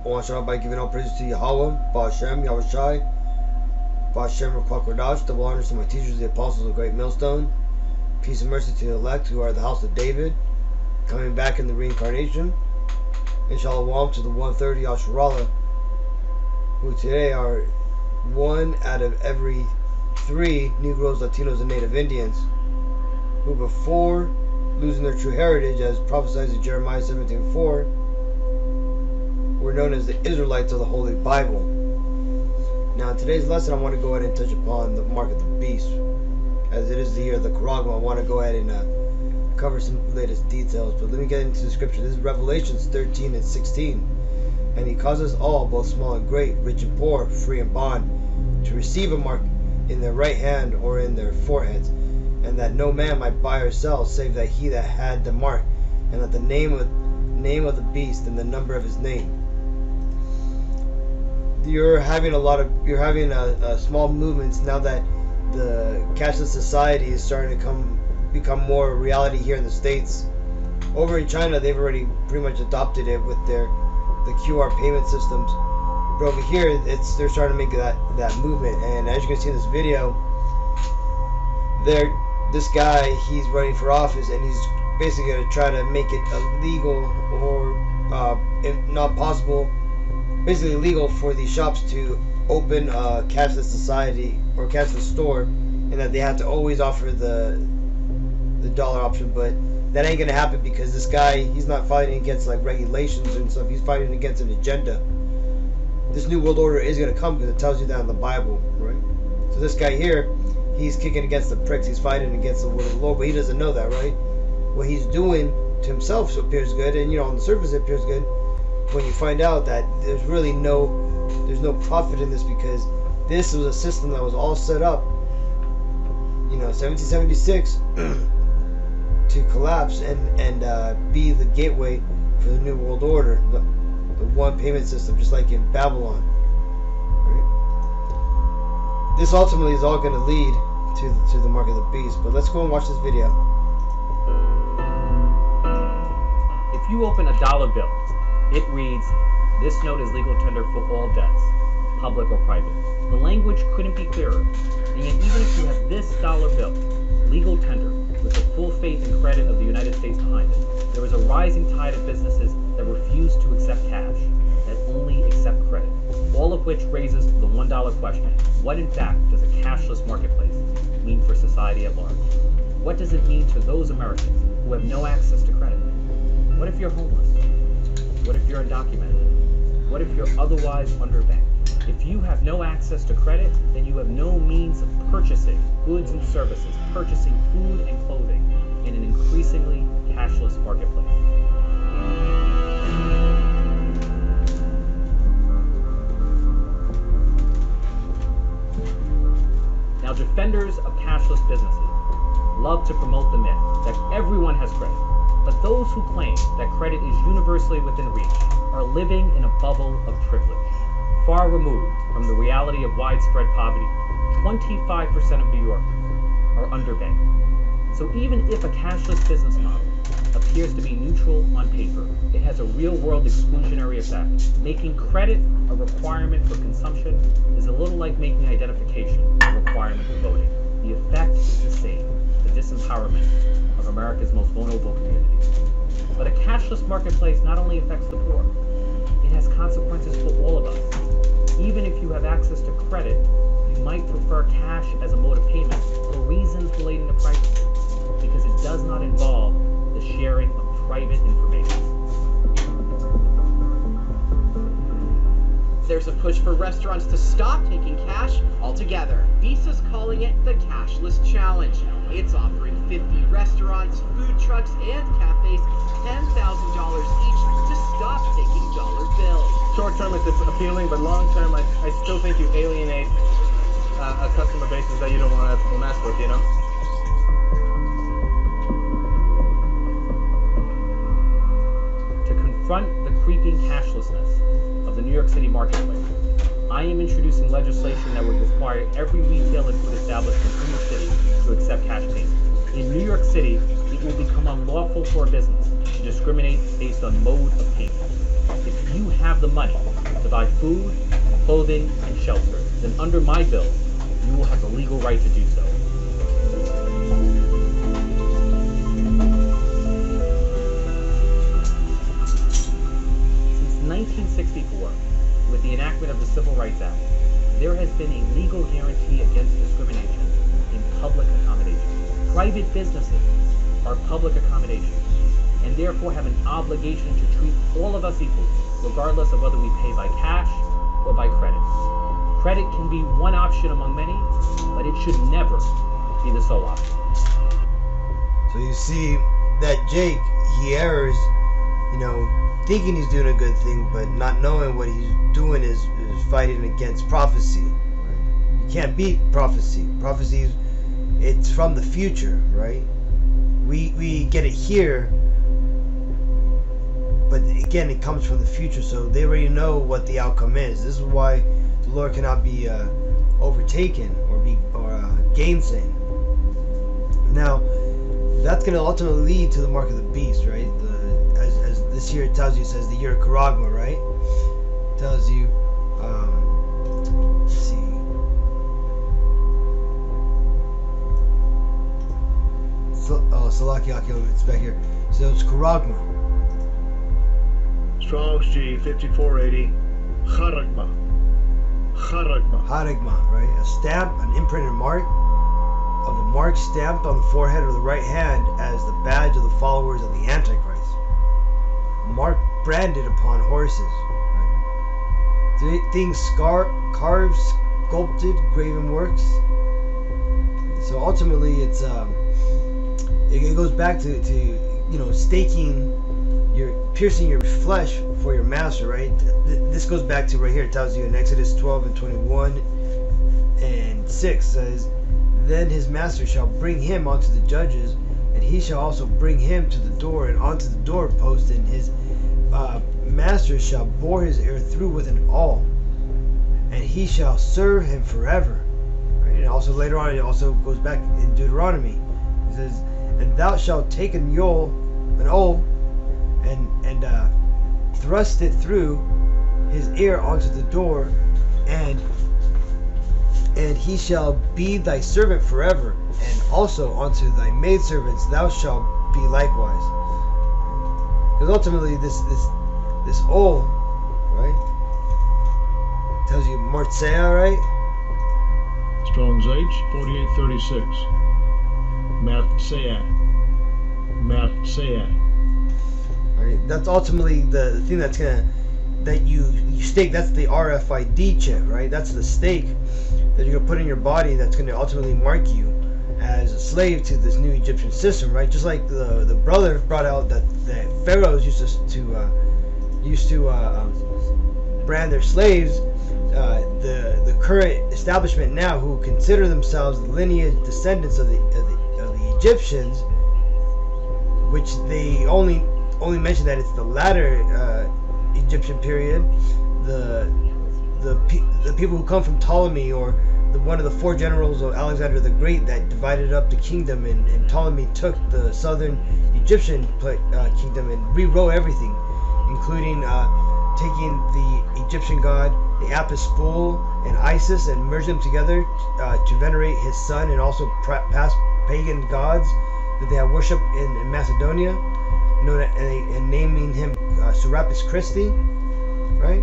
I want to start out by giving all praises to Yahweh, Ba'Shem, Yahushai, Ba'Shem, Ruach Kodash, double honors to my teachers, the apostles of the great millstone. Peace and mercy to the elect who are the house of David, coming back in the reincarnation. And shalom to the 130 Asherallah, who today are 1 out of every 3 Negroes, Latinos, and Native Indians, who before losing their true heritage, as prophesied in Jeremiah 17:4, were known as the Israelites of the Holy Bible. Now in today's lesson I want to go ahead and touch upon the mark of the beast. As it is the year of the Karagma, I want to go ahead and cover some latest details. But let me get into the scripture. This is Revelations 13 and 16. And he causes all, both small and great, rich and poor, free and bond, to receive a mark in their right hand or in their foreheads, and that no man might buy or sell save that he that had the mark, and that the name of the beast and the number of his name. You're having small movements now that the Cashless Society is starting to become more a reality here in the States. Over in China, they've already pretty much adopted it with the QR payment systems. But over here, they're starting to make that movement. And as you can see in this video, this guy, he's running for office, and he's basically going to try to make it illegal, or if not possible, basically illegal for these shops to open a Cashless Society or Cashless store, and that they have to always offer the dollar option. But that ain't gonna happen, because this guy, he's not fighting against like regulations and stuff. He's fighting against an agenda. This new world order is gonna come, because it tells you that in the Bible, right? So this guy here, he's kicking against the pricks. He's fighting against the word of the Lord, but he doesn't know that, right? What he's doing to himself appears good, and on the surface it appears good. When you find out that there's really no profit in this, because this was a system that was all set up, 1776, to collapse and be the gateway for the new world order, the one payment system, just like in Babylon. Right? This ultimately is all going to lead to the mark of the beast. But let's go and watch this video. If you open a dollar bill, it reads, "This note is legal tender for all debts, public or private." The language couldn't be clearer. And yet, even if you have this dollar bill, legal tender, with the full faith and credit of the United States behind it, there is a rising tide of businesses that refuse to accept cash, that only accept credit. All of which raises the $1 question. What in fact does a cashless marketplace mean for society at large? What does it mean to those Americans who have no access to credit? What if you're homeless? What if you're undocumented? What if you're otherwise underbanked? If you have no access to credit, then you have no means of purchasing goods and services, purchasing food and clothing in an increasingly cashless marketplace. Now, defenders of cashless businesses love to promote the myth that everyone has credit. But those who claim that credit is universally within reach are living in a bubble of privilege, far removed from the reality of widespread poverty. 25% of New Yorkers are underbanked. So even if a cashless business model appears to be neutral on paper, it has a real-world exclusionary effect. Making credit a requirement for consumption is a little like making identification a requirement for voting. The effect is the same: the disempowerment of America's most vulnerable communities. But a cashless marketplace not only affects the poor, it has consequences for all of us. Even if you have access to credit, you might prefer cash as a mode of payment for reasons relating to privacy, because it does not involve the sharing of private information. There's a push for restaurants to stop taking cash altogether. Visa's calling it the Cashless Challenge. It's offering 50 restaurants, food trucks, and cafes $10,000 each to stop taking dollar bills. Short term, it's appealing, but long term, I still think you alienate a customer bases that you don't want to mess with, To confront the creeping cashlessness of the New York City marketplace, I am introducing legislation that would require every retail and food establishment in the city to accept cash payments. In New York City, it will become unlawful for a business to discriminate based on mode of payment. If you have the money to buy food, clothing, and shelter, then under my bill, you will have the legal right to do so. Since 1964, with the enactment of the Civil Rights Act, there has been a legal guarantee against discrimination in public accommodations. Private businesses are public accommodations, and therefore have an obligation to treat all of us equally, regardless of whether we pay by cash or by credit. Credit can be one option among many, but it should never be the sole option. So you see that Jake, he errs, thinking he's doing a good thing, but not knowing what he's doing is fighting against prophecy. Right? You can't beat prophecy. Prophecy, it's from the future, right? We get it here, but again, it comes from the future, so they already know what the outcome is. This is why the Lord cannot be overtaken or gainsaid. Now, that's going to ultimately lead to the mark of the beast, right? As this here tells you, it says the year of Charagma, right? It tells you, let's see. Salaki, it's back here. So it's Charagma. Strong's G 5480. Charagma. Charagma, right? A stamp, an imprinted mark of the mark stamped on the forehead or the right hand as the badge of the followers of the Antichrist. Mark branded upon horses. Right? Things carved, sculpted, graven works. So ultimately, it goes back to staking, piercing your flesh for your master, right? This goes back to right here. It tells you in Exodus 12 and 21 and 6 says, "Then his master shall bring him unto the judges, and he shall also bring him to the door and onto the doorpost, and his master shall bore his ear through with an awl, and he shall serve him forever." Right? And also later on, it also goes back in Deuteronomy. It says, "And thou shalt take an awl, and thrust it through his ear onto the door, and he shall be thy servant forever, and also unto thy maidservants thou shalt be likewise." Because ultimately, this owl, right, tells you Martzea, right? Strong's H 4836. Mathsea. Right? That's ultimately the thing that you stake. That's the RFID chip, right? That's the stake that you're gonna put in your body. That's gonna ultimately mark you as a slave to this new Egyptian system, right? Just like the brother brought out that pharaohs used to brand their slaves. The current establishment now, who consider themselves the lineage descendants of the Egyptians, which they only mention that it's the latter Egyptian period, the people who come from Ptolemy, or one of the 4 generals of Alexander the Great that divided up the kingdom, and Ptolemy took the southern Egyptian kingdom and rewrote everything, including taking the Egyptian god, the Apis spool, and Isis, and merged them together to venerate his son, and also past pagan gods that they had worshipped in Macedonia, and naming him Serapis Christi, right?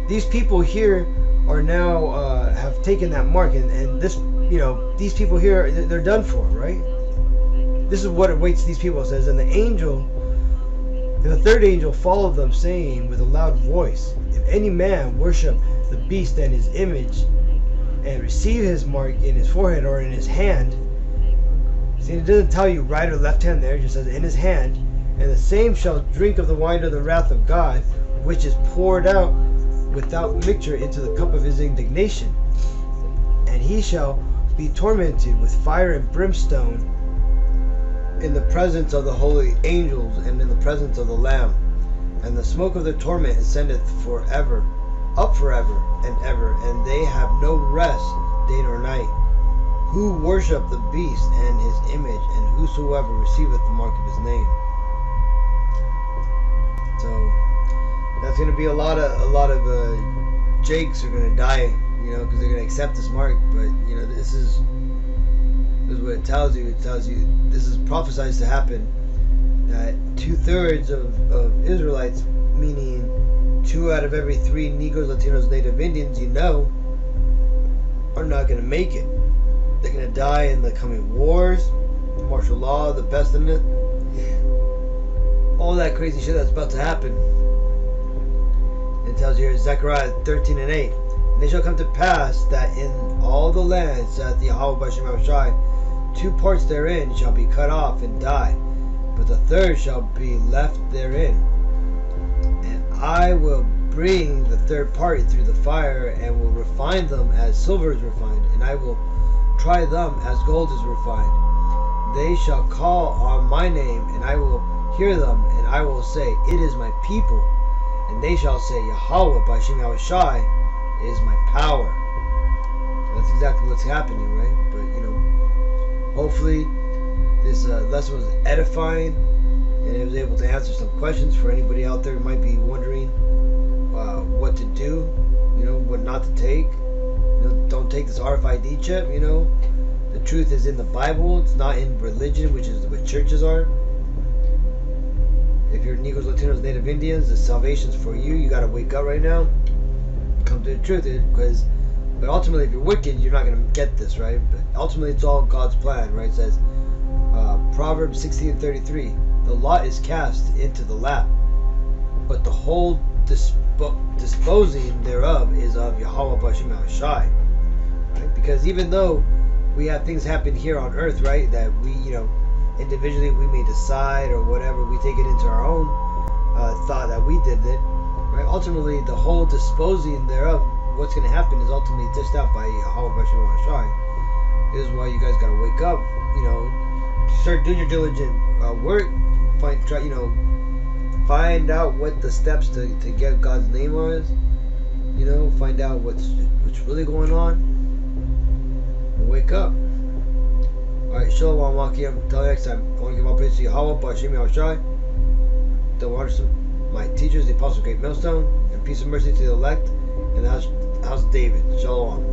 These people here are now have taken that mark, and this, these people here, they're done for, right? This is what awaits these people. It says, "And the third angel followed them, saying with a loud voice, If any man worship the beast and his image, and receive his mark in his forehead or in his hand." See, it doesn't tell you right or left hand there, it just says in his hand. "And the same shall drink of the wine of the wrath of God, which is poured out without mixture into the cup of his indignation. And he shall be tormented with fire and brimstone in the presence of the holy angels and in the presence of the Lamb. And the smoke of their torment ascendeth forever, up forever and ever, and they have no rest day nor night, who worship the beast and his image, and whosoever receiveth the mark of his name." So That's gonna be a lot of Jakes are gonna die, you know, because they're gonna accept this mark. But you know, this is what it tells you. It tells you this is prophesied to happen. That 2/3 of Israelites, meaning 2 out of every 3 Negroes, Latinos, Native Indians, you know, are not gonna make it. They're gonna die in the coming wars, the martial law, the pestilence, all that crazy shit that's about to happen. It tells you here, Zechariah 13:8, and it shall come to pass that in all the lands that the Yahweh B'Shem Yahushai, 2 parts therein shall be cut off and die, but the third shall be left therein. And I will bring the third part through the fire, and will refine them as silver is refined, and I will try them as gold is refined. They shall call on my name, and I will hear them, and I will say, it is my people. And they shall say, Yahweh B'Shem Yahushai is my power. That's exactly what's happening, right? But, you know, hopefully this lesson was edifying, and it was able to answer some questions for anybody out there who might be wondering what to do, you know, what not to take. You know, don't take this RFID chip, you know. The truth is in the Bible. It's not in religion, which is what churches are. If you're Negroes, Latinos, Native Indians, the salvation's for you. You got to wake up right now. Come to the truth, but ultimately, if you're wicked, you're not going to get this, right? But ultimately, it's all God's plan, right? It says, Proverbs 16:33, the lot is cast into the lap, but the whole disposing thereof is of Yahweh B'Shem Yahushai, right? Because even though we have things happen here on earth, right, that we, you know, individually we may decide or whatever, we take it into our own thought that we did it, right? Ultimately, the whole disposing thereof, what's going to happen is ultimately dished out by Yahweh B'Shem Yahushai. This is why you guys got to wake up, you know, start doing your diligent work, find out what the steps to get God's name was, you know, find out what's really going on, and wake up. Alright, Shalom, Makim. Until next time, I want to give all praise to Yahweh, B'Shem Yahushai, the waters, my teachers, the Apostle Great Millstone, and peace and mercy to the elect, and the house of David. Shalom.